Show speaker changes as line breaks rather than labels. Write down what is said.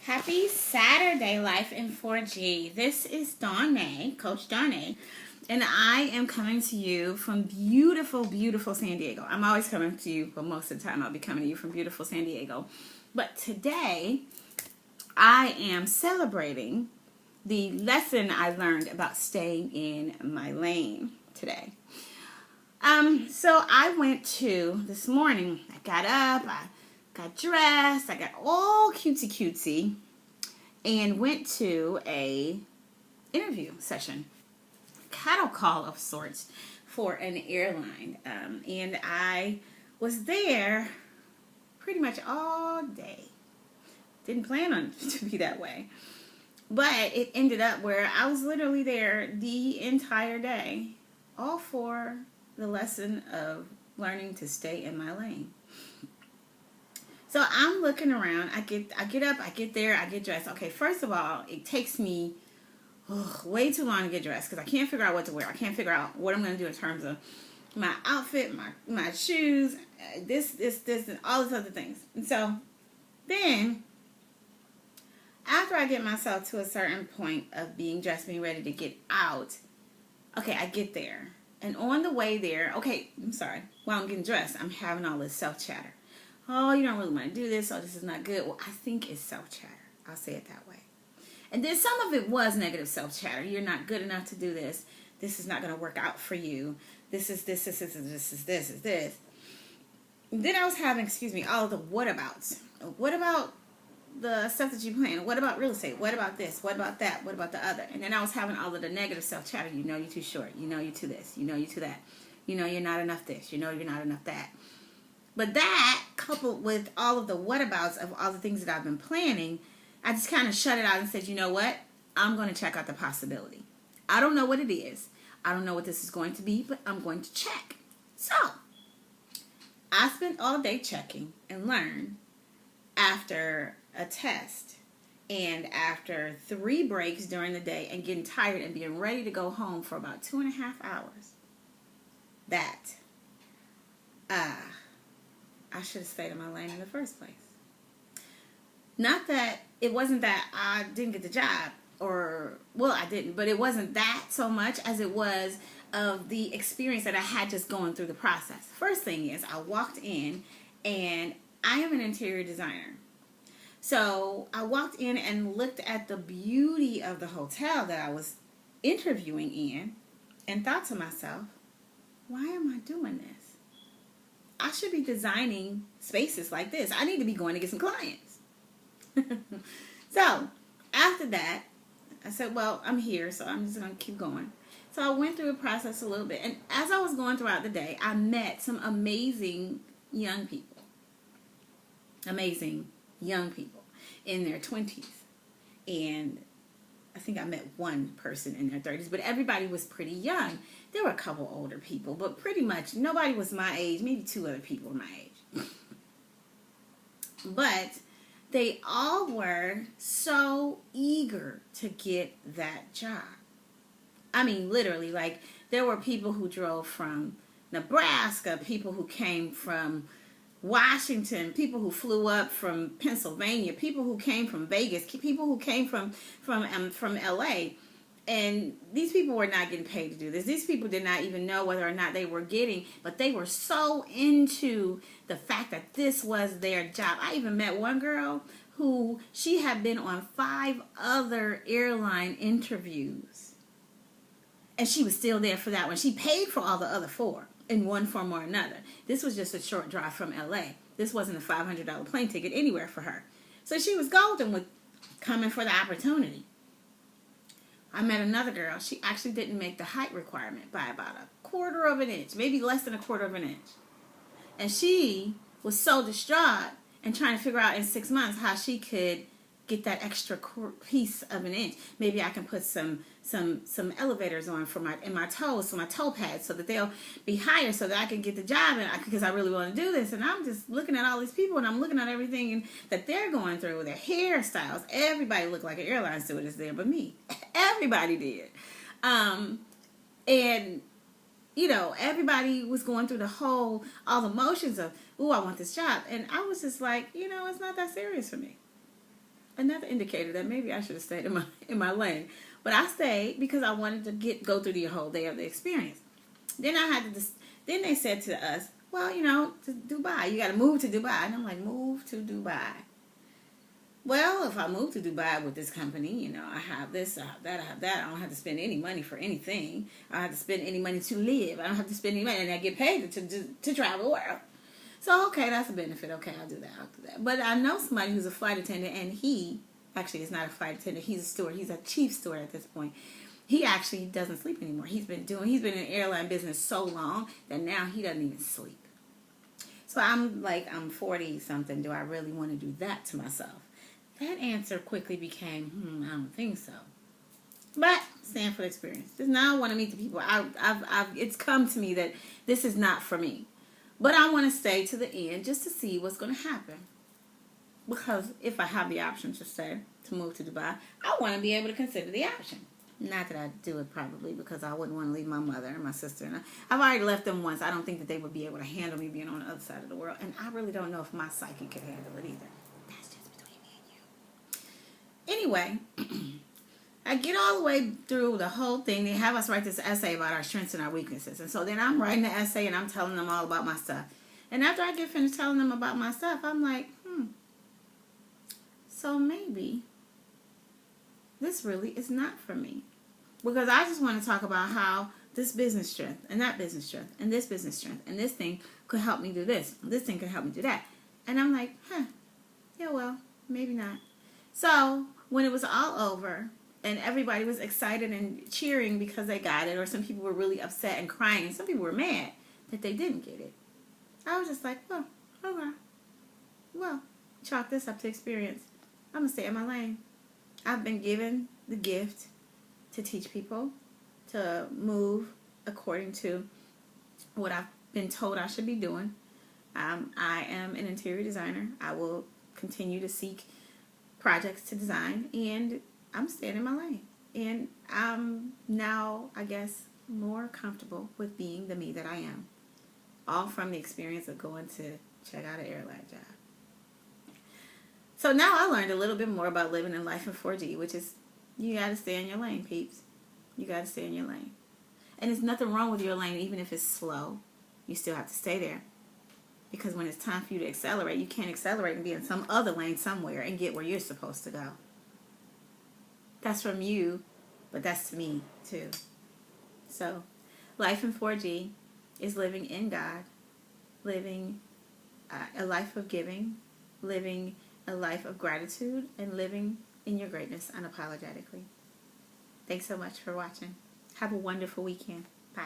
Happy Saturday, Life in 4G. This is Donna, Coach Donna, and I am coming to you from beautiful, beautiful San Diego. I'm always coming to you, but most of the time I'll be coming to you from beautiful San Diego. But today, I am celebrating the lesson I learned about staying in my lane today. So I went to, this morning, I got up, I got dressed, I got all cutesy and went to a interview session, cattle call of sorts for an airline. And I was there pretty much all day. Didn't plan on it to be that way. But it ended up where I was literally there the entire day, all for the lesson of learning to stay in my lane. So I'm looking around. I get up, I get there, I get dressed. Okay, first of all, it takes me way too long to get dressed because I can't figure out what to wear. I can't figure out what I'm going to do in terms of my outfit, my shoes, this, and all these other things. And so then, after I get myself to a certain point of being dressed, being ready to get out, okay, I get there. And on the way there, okay, I'm sorry, while I'm getting dressed, I'm having all this self-chatter. Oh, you don't really want to do this. Oh, this is not good. Well, I think it's self-chatter. I'll say it that way. And then some of it was negative self-chatter. You're not good enough to do this. This is not going to work out for you. This is this. And then I was having, all of the whatabouts. What about the stuff that you plan? What about real estate? What about this? What about that? What about the other? And then I was having all of the negative self-chatter. You know you're too short. You know you're too this. You know you're too that. You know you're not enough this. You know you're not enough that. But that, coupled with all of the whatabouts of all the things that I've been planning, I just kind of shut it out and said, you know what? I'm going to check out the possibility. I don't know what it is. I don't know what this is going to be, but I'm going to check. So, I spent all day checking and learned after a test and after 3 breaks during the day and getting tired and being ready to go home for about 2.5 hours that I should have stayed in my lane in the first place. Not that it wasn't that I didn't get the job, I didn't, but it wasn't that so much as it was of the experience that I had just going through the process. First thing is, I walked in, and I am an interior designer. So I walked in and looked at the beauty of the hotel that I was interviewing in and thought to myself, why am I doing this? I should be designing spaces like this. I need to be going to get some clients. So after that, I said, well, I'm here, so I'm just going to keep going. So I went through the process a little bit. And as I was going throughout the day, I met some amazing young people. Amazing young people in their 20s. And I think I met one person in their 30s, but everybody was pretty young. There were a couple older people, but pretty much nobody was my age. Maybe 2 other people were my age. But they all were so eager to get that job. I mean, literally, like, there were people who drove from Nebraska, people who came from Washington, people who flew up from Pennsylvania, people who came from Vegas, people who came from LA. And these people were not getting paid to do this. These people did not even know whether or not they were getting, but they were so into the fact that this was their job. I even met one girl who, she had been on 5 other airline interviews. And she was still there for that one. She paid for all the other 4 in one form or another. This was just a short drive from LA. This wasn't a $500 plane ticket anywhere for her. So she was golden with coming for the opportunity. I met another girl. She actually didn't make the height requirement by about 1/4 of an inch, maybe less than 1/4 of an inch. And she was so distraught and trying to figure out in 6 months how she could get that extra piece of an inch. Maybe I can put some elevators on for my toes, so my toe pads, so that they'll be higher, so that I can get the job, and because I really want to do this. And I'm just looking at all these people, and I'm looking at everything that they're going through, their hairstyles. Everybody looked like an airline stewardess there, but me. Everybody did. And everybody was going through all the motions of, ooh, I want this job. And I was just like, it's not that serious for me. another indicator that maybe I should have stayed in my lane. But I stayed because I wanted to go through the whole day of the experience. Then I had to. Then they said to us, well, to Dubai, you got to move to Dubai, and I'm like, move to Dubai. Well, if I move to Dubai with this company, I have this, I have that, I have that. I don't have to spend any money for anything. I don't have to spend any money to live. I don't have to spend any money, and I get paid to travel the world. So, okay, that's a benefit. Okay, I'll do that. But I know somebody who's a flight attendant, and he actually is not a flight attendant. He's a steward. He's a chief steward at this point. He actually doesn't sleep anymore. He's been in airline business so long that now he doesn't even sleep. So I'm 40 something. Do I really want to do that to myself? That answer quickly became, I don't think so. But stand for the experience. Just now I want to meet the people. It's come to me that this is not for me. But I want to stay to the end just to see what's going to happen. Because if I have the option to stay, to move to Dubai, I want to be able to consider the option. Not that I'd do it probably because I wouldn't want to leave my mother and my sister. And I've already left them once. I don't think that they would be able to handle me being on the other side of the world. And I really don't know if my psyche could handle it either. That's just between me and you. Anyway, I get all the way through the whole thing. They have us write this essay about our strengths and our weaknesses. And so then I'm writing the essay and I'm telling them all about my stuff. And after I get finished telling them about my stuff, I'm like, so maybe this really is not for me. Because I just want to talk about how this business strength and that business strength and this business strength and this thing could help me do this. This thing could help me do that. And I'm like, yeah, well, maybe not. So when it was all over and everybody was excited and cheering because they got it, or some people were really upset and crying, and some people were mad that they didn't get it, I was just like, well, okay. Well, chalk this up to experience. I'm going to stay in my lane. I've been given the gift to teach people, to move according to what I've been told I should be doing. I am an interior designer. I will continue to seek projects to design, and I'm staying in my lane. And I'm now, I guess, more comfortable with being the me that I am. All from the experience of going to check out an airline job. So now I learned a little bit more about living in life in 4G, which is you got to stay in your lane, peeps. You got to stay in your lane. And there's nothing wrong with your lane, even if it's slow. You still have to stay there. Because when it's time for you to accelerate, you can't accelerate and be in some other lane somewhere and get where you're supposed to go. That's from you, but that's to me too. So, life in 4G is living in God, living a life of giving, living a life of gratitude, and living in your greatness unapologetically. Thanks so much for watching. Have a wonderful weekend. Bye.